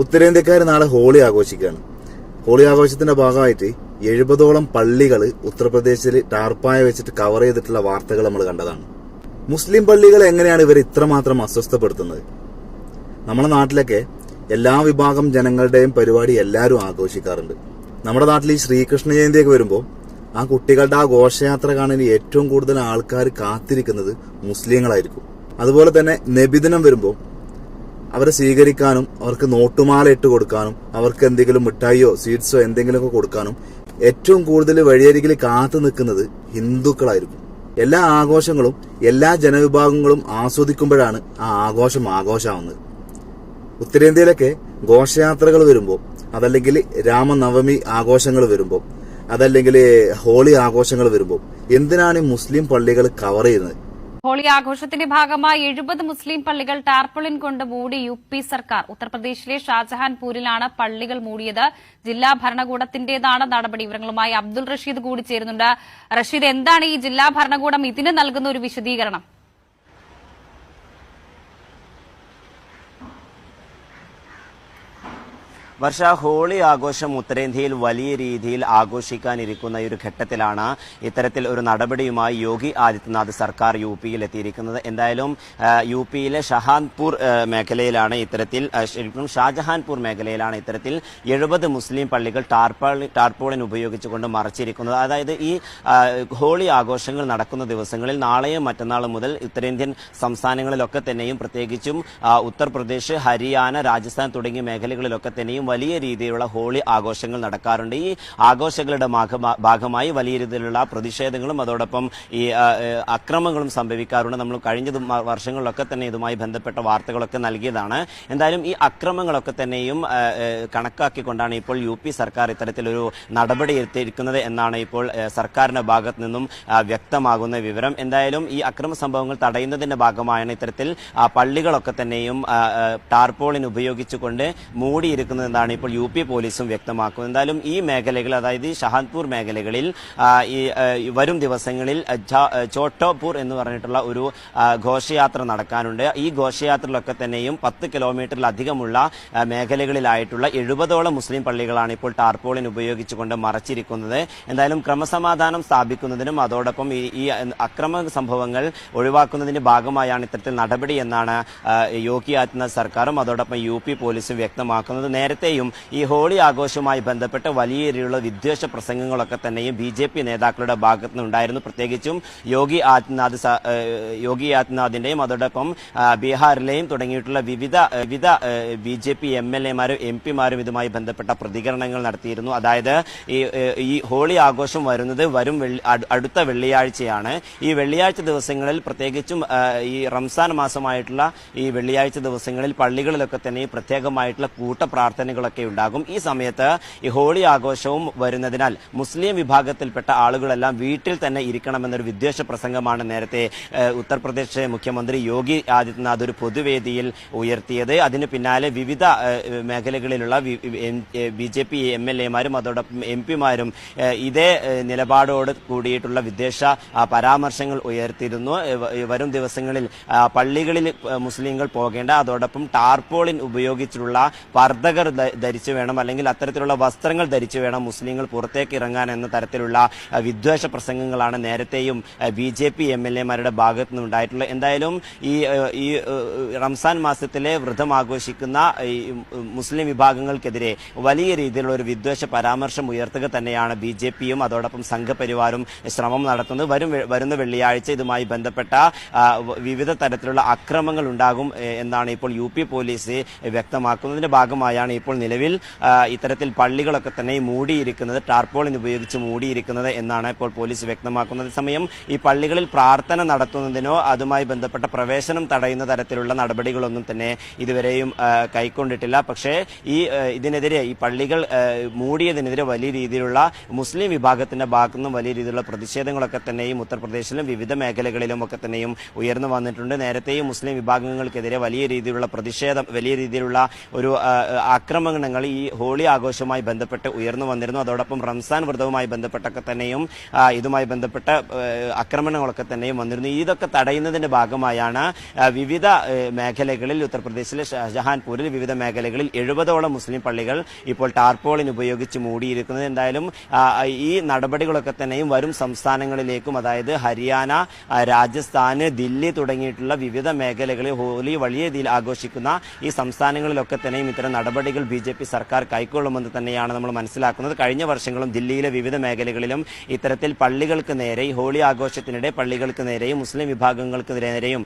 ഉത്തരേന്ത്യക്കാർ നാളെ ഹോളി ആഘോഷിക്കുകയാണ്. ഹോളി ആഘോഷത്തിന്റെ ഭാഗമായിട്ട് 70ഓളം പള്ളികൾ ഉത്തർപ്രദേശിൽ ടാർപ്പായ വെച്ചിട്ട് കവർ ചെയ്തിട്ടുള്ള വാർത്തകൾ നമ്മൾ കണ്ടതാണ്. മുസ്ലിം പള്ളികൾ എങ്ങനെയാണ് ഇവർ ഇത്രമാത്രം അസ്വസ്ഥപ്പെടുത്തുന്നത്? നമ്മുടെ നാട്ടിലൊക്കെ എല്ലാ വിഭാഗം ജനങ്ങളുടെയും പരിപാടി എല്ലാവരും ആഘോഷിക്കാറുണ്ട്. നമ്മുടെ നാട്ടിൽ ഈ ശ്രീകൃഷ്ണ ജയന്തിയൊക്കെ വരുമ്പോൾ ആ കുട്ടികളുടെ ആ ഘോഷയാത്ര കാണാൻ ഏറ്റവും കൂടുതൽ ആൾക്കാർ കാത്തിരിക്കുന്നത് മുസ്ലിങ്ങളായിരിക്കും. അതുപോലെ തന്നെ നബിദിനം വരുമ്പോൾ അവരെ സ്വീകരിക്കാനും അവർക്ക് നോട്ടുമാല ഇട്ട് കൊടുക്കാനും അവർക്ക് എന്തെങ്കിലും മിഠായിയോ സ്വീറ്റ്സോ എന്തെങ്കിലുമൊക്കെ കൊടുക്കാനും ഏറ്റവും കൂടുതൽ വഴിയരികിൽ കാത്തു നിൽക്കുന്നത് ഹിന്ദുക്കളായിരിക്കും. എല്ലാ ആഘോഷങ്ങളും എല്ലാ ജനവിഭാഗങ്ങളും ആസ്വദിക്കുമ്പോഴാണ് ആ ആഘോഷമാവുന്നത്. ഉത്തരേന്ത്യയിലൊക്കെ ഘോഷയാത്രകൾ വരുമ്പോൾ, അതല്ലെങ്കിൽ രാമനവമി ആഘോഷങ്ങൾ വരുമ്പോൾ, അതല്ലെങ്കിൽ ഹോളി ആഘോഷങ്ങൾ വരുമ്പോൾ എന്തിനാണ് മുസ്ലിം പള്ളികൾ കവർ ചെയ്യുന്നത്? ഹോളി ആഘോഷത്തിന്റെ ഭാഗമായി 70 മുസ്ലിം പള്ളികൾ ടാർപോളിൻ കൊണ്ട് മൂടി യുപി സർക്കാർ. ഉത്തർപ്രദേശിലെ ഷാജഹാൻപൂരിലാണ് പള്ളികൾ മൂടിയത്. ജില്ലാ ഭരണകൂടത്തിന്റേതാണ് നടപടി. വിവരങ്ങളുമായി അബ്ദുൾ റഷീദ് കൂടി ചേരുന്നുണ്ട്. റഷീദ്, എന്താണ് ഈ ജില്ലാ ഭരണകൂടം ഇതിന് നൽകുന്ന ഒരു വിശദീകരണം? വർഷ, ഹോളി ആഘോഷം ഉത്തരേന്ത്യയിൽ വലിയ രീതിയിൽ ആഘോഷിക്കാനിരിക്കുന്ന ഒരു ഘട്ടത്തിലാണ് ഇത്തരത്തിൽ ഒരു നടപടിയുമായി യോഗി ആദിത്യനാഥ് സർക്കാർ യുപിയിൽ എത്തിയിരിക്കുന്നത്. എന്തായാലും യുപിയിലെ ഷഹാൻപൂർ മേഖലയിലാണ് ഇത്തരത്തിൽ, ശരിക്കും ഷാജഹാൻപൂർ മേഖലയിലാണ് ഇത്തരത്തിൽ 70 മുസ്ലിം പള്ളികൾ ടാർപോളിൻ ഉപയോഗിച്ചുകൊണ്ട് മറച്ചിരിക്കുന്നത്. അതായത് ഈ ഹോളി ആഘോഷങ്ങൾ നടക്കുന്ന ദിവസങ്ങളിൽ നാളെയും മറ്റന്നാളും മുതൽ ഉത്തരേന്ത്യൻ സംസ്ഥാനങ്ങളിലൊക്കെ തന്നെയും, പ്രത്യേകിച്ചും ഉത്തർപ്രദേശ്, ഹരിയാന, രാജസ്ഥാൻ തുടങ്ങിയ മേഖലകളിലൊക്കെ തന്നെയും വലിയ രീതിയിലുള്ള ഹോളി ആഘോഷങ്ങൾ നടക്കാറുണ്ട്. ഈ ആഘോഷങ്ങളുടെ ഭാഗമായി വലിയ രീതിയിലുള്ള പ്രതിഷേധങ്ങളും അതോടൊപ്പം ഈ അക്രമങ്ങളും സംഭവിക്കാറുണ്ട്. നമ്മൾ കഴിഞ്ഞ വർഷങ്ങളിലൊക്കെ തന്നെ ഇതുമായി ബന്ധപ്പെട്ട വാർത്തകളൊക്കെ നൽകിയതാണ്. എന്തായാലും ഈ അക്രമങ്ങളൊക്കെ തന്നെയും കണക്കാക്കിക്കൊണ്ടാണ് ഇപ്പോൾ യുപി സർക്കാർ ഇത്തരത്തിലൊരു നടപടി എടുത്തിരിക്കുന്നത് എന്നാണ് ഇപ്പോൾ സർക്കാരിന്റെ ഭാഗത്തു നിന്നും വ്യക്തമാകുന്ന വിവരം. എന്തായാലും ഈ അക്രമ സംഭവങ്ങൾ തടയുന്നതിന്റെ ഭാഗമായാണ് ഇത്തരത്തിൽ പള്ളികളൊക്കെ തന്നെയും ടാർപോളിൻ ഉപയോഗിച്ചുകൊണ്ട് മൂടിയിരിക്കുന്നത് ഇപ്പോൾ യുപി പോലീസും വ്യക്തമാക്കുന്നത്. എന്തായാലും ഈ മേഖലകൾ, അതായത് ഈ ഷഹാൻപൂർ മേഖലകളിൽ ഈ വരും ദിവസങ്ങളിൽ ചോട്ടോപൂർ എന്ന് പറഞ്ഞിട്ടുള്ള ഒരു ഘോഷയാത്ര നടക്കാനുണ്ട്. ഈ ഘോഷയാത്രയിലൊക്കെ തന്നെയും 10 കിലോമീറ്ററിലധികമുള്ള മേഖലകളിലായിട്ടുള്ള 70ഓളം മുസ്ലിം പള്ളികളാണ് ഇപ്പോൾ ടാർപോളിൻ ഉപയോഗിച്ചുകൊണ്ട് മറച്ചിരിക്കുന്നത്. എന്തായാലും ക്രമസമാധാനം സ്ഥാപിക്കുന്നതിനും അതോടൊപ്പം ഈ അക്രമ സംഭവങ്ങൾ ഒഴിവാക്കുന്നതിന്റെ ഭാഗമായാണ് ഇത്തരത്തിൽ നടപടി എന്നാണ് യോഗി ആദിത്യനാഥ് സർക്കാരും അതോടൊപ്പം യുപി പോലീസും വ്യക്തമാക്കുന്നത്. നേരത്തെയും ഈ ഹോളി ആഘോഷവുമായി ബന്ധപ്പെട്ട് വലിയ രീതിയിലുള്ള വിദ്വേഷ പ്രസംഗങ്ങളൊക്കെ തന്നെയും ബിജെപി നേതാക്കളുടെ ഭാഗത്തു നിന്നുണ്ടായിരുന്നു. പ്രത്യേകിച്ചും യോഗി ആദിത്യനാഥിന്റെയും അതോടൊപ്പം ബീഹാറിലെയും തുടങ്ങിയിട്ടുള്ള വിവിധ ബിജെപി എംഎൽഎമാരും എംപിമാരും ഇതുമായി ബന്ധപ്പെട്ട പ്രതികരണങ്ങൾ നടത്തിയിരുന്നു. അതായത് ഈ ഹോളി ആഘോഷം വരുന്നത് അടുത്ത വെള്ളിയാഴ്ചയാണ്. ഈ വെള്ളിയാഴ്ച ദിവസങ്ങളിൽ, പ്രത്യേകിച്ചും ഈ റംസാൻ മാസമായിട്ടുള്ള ഈ വെള്ളിയാഴ്ച ദിവസങ്ങളിൽ പള്ളികളിലൊക്കെ തന്നെ പ്രത്യേകമായിട്ടുള്ള പ്രാർത്ഥനകളൊക്കെ ഉണ്ടാകും. ഈ സമയത്ത് ഈ ഹോളി ആഘോഷവും വരുന്നതിനാൽ മുസ്ലിം വിഭാഗത്തിൽപ്പെട്ട ആളുകളെല്ലാം വീട്ടിൽ തന്നെ ഇരിക്കണമെന്നൊരു വിദ്വേഷ പ്രസംഗമാണ് നേരത്തെ ഉത്തർപ്രദേശ് മുഖ്യമന്ത്രി യോഗി ആദിത്യനാഥ് ഒരു പൊതുവേദിയിൽ ഉയർത്തിയത്. അതിന് പിന്നാലെ വിവിധ മേഖലകളിലുള്ള ബിജെപി എംഎൽഎമാരും അതോടൊപ്പം എംപിമാരും ഇതേ നിലപാടോട് കൂടിയിട്ടുള്ള വിദ്വേഷ പരാമർശങ്ങൾ ഉയർത്തിയിരുന്നു. വരും ദിവസങ്ങളിൽ പള്ളികളിൽ മുസ്ലിങ്ങൾ പോകേണ്ട, അതോടൊപ്പം ടാർപോളിൻ ഉപയോഗിച്ചുള്ള പർദ്ദകൾ ധരിച്ചു വേണം, അല്ലെങ്കിൽ അത്തരത്തിലുള്ള വസ്ത്രങ്ങൾ ധരിച്ചു വേണം മുസ്ലിങ്ങൾ പുറത്തേക്ക് ഇറങ്ങാൻ എന്ന തരത്തിലുള്ള വിദ്വേഷ പ്രസംഗങ്ങളാണ് നേരത്തെയും ബിജെപി എംഎൽഎമാരുടെ ഭാഗത്തു നിന്നുണ്ടായിട്ടുള്ളത്. എന്തായാലും ഈ റംസാൻ മാസത്തിലെ വ്രതം ആഘോഷിക്കുന്ന മുസ്ലിം വിഭാഗങ്ങൾക്കെതിരെ വലിയ രീതിയിലുള്ള ഒരു വിദ്വേഷ പരാമർശം ഉയർത്തുക തന്നെയാണ് ബിജെപിയും അതോടൊപ്പം സംഘപരിവാറും ശ്രമം നടത്തുന്നത്. വരുന്ന വെള്ളിയാഴ്ച ഇതുമായി ബന്ധപ്പെട്ട വിവിധ തരത്തിലുള്ള അക്രമങ്ങൾ ഉണ്ടാകും എന്നാണ് ഇപ്പോൾ യുപി പോലീസ് വ്യക്തമാക്കുന്നതിന്റെ ഭാഗമായാണ് ഇപ്പോൾ നിലവിൽ ഇത്തരത്തിൽ പള്ളികളൊക്കെ തന്നെ മൂടിയിരിക്കുന്നത്, ടാർപോളിൻ ഉപയോഗിച്ച് മൂടിയിരിക്കുന്നത് എന്നാണ് ഇപ്പോൾ പോലീസ് വ്യക്തമാക്കുന്നത്. സമയം ഈ പള്ളികളിൽ പ്രാർത്ഥന നടത്തുന്നതിനോ അതുമായി ബന്ധപ്പെട്ട പ്രവേശനം തടയുന്ന തരത്തിലുള്ള നടപടികളൊന്നും തന്നെ ഇതുവരെയും കൈക്കൊണ്ടിട്ടില്ല. പക്ഷേ ഇതിനെതിരെ, ഈ പള്ളികൾ മൂടിയതിനെതിരെ വലിയ രീതിയിലുള്ള മുസ്ലിം വിഭാഗത്തിന്റെ ഭാഗത്തുനിന്നും വലിയ രീതിയിലുള്ള പ്രതിഷേധങ്ങളൊക്കെ തന്നെയും ഉത്തർപ്രദേശിലും വിവിധ മേഖലകളിലും ഒക്കെ തന്നെയും ഉയർന്നു വന്നിട്ടുണ്ട്. നേരത്തെയും മുസ്ലിം വിഭാഗങ്ങൾക്കെതിരെ വലിയ രീതിയിലുള്ള പ്രതിഷേധം, വലിയ രീതിയിലുള്ള ഒരു അക്രമ ആക്രമണങ്ങൾ ഈ ഹോളി ആഘോഷവുമായി ബന്ധപ്പെട്ട് ഉയർന്നു വന്നിരുന്നു. അതോടൊപ്പം റംസാൻ വ്രതവുമായി ബന്ധപ്പെട്ടൊക്കെ തന്നെയും ഇതുമായി ബന്ധപ്പെട്ട ആക്രമണങ്ങളൊക്കെ തന്നെയും വന്നിരുന്നു. ഇതൊക്കെ തടയുന്നതിന്റെ ഭാഗമായാണ് വിവിധ മേഖലകളിൽ ഉത്തർപ്രദേശിലെ ഷാജഹാൻപൂരിൽ വിവിധ മേഖലകളിൽ 70ഓളം മുസ്ലിം പള്ളികൾ ഇപ്പോൾ ടാർപോളിൻ ഉപയോഗിച്ച് മൂടിയിരിക്കുന്നത്. എന്തായാലും ഈ നടപടികളൊക്കെ തന്നെയും വരും സംസ്ഥാനങ്ങളിലേക്കും, അതായത് ഹരിയാന, രാജസ്ഥാന്, ദില്ലി തുടങ്ങിയിട്ടുള്ള വിവിധ മേഖലകളിൽ ഹോലി വലിയ രീതിയിൽ ആഘോഷിക്കുന്ന ഈ സംസ്ഥാനങ്ങളിലൊക്കെ തന്നെയും ഇത്തരം നടപടികൾ BJP സർക്കാർ കൈക്കൊള്ളുമെന്ന് തന്നെയാണ് നമ്മൾ മനസ്സിലാക്കുന്നത്. കഴിഞ്ഞ വർഷങ്ങളും ദില്ലിയിലെ വിവിധ മേഖലകളിലും ഇത്തരത്തിൽ പള്ളികൾക്ക് നേരെ, ഹോളി ആഘോഷത്തിനിടെ പള്ളികൾക്ക് നേരെയും മുസ്ലിം വിഭാഗങ്ങൾക്ക് നേരെയും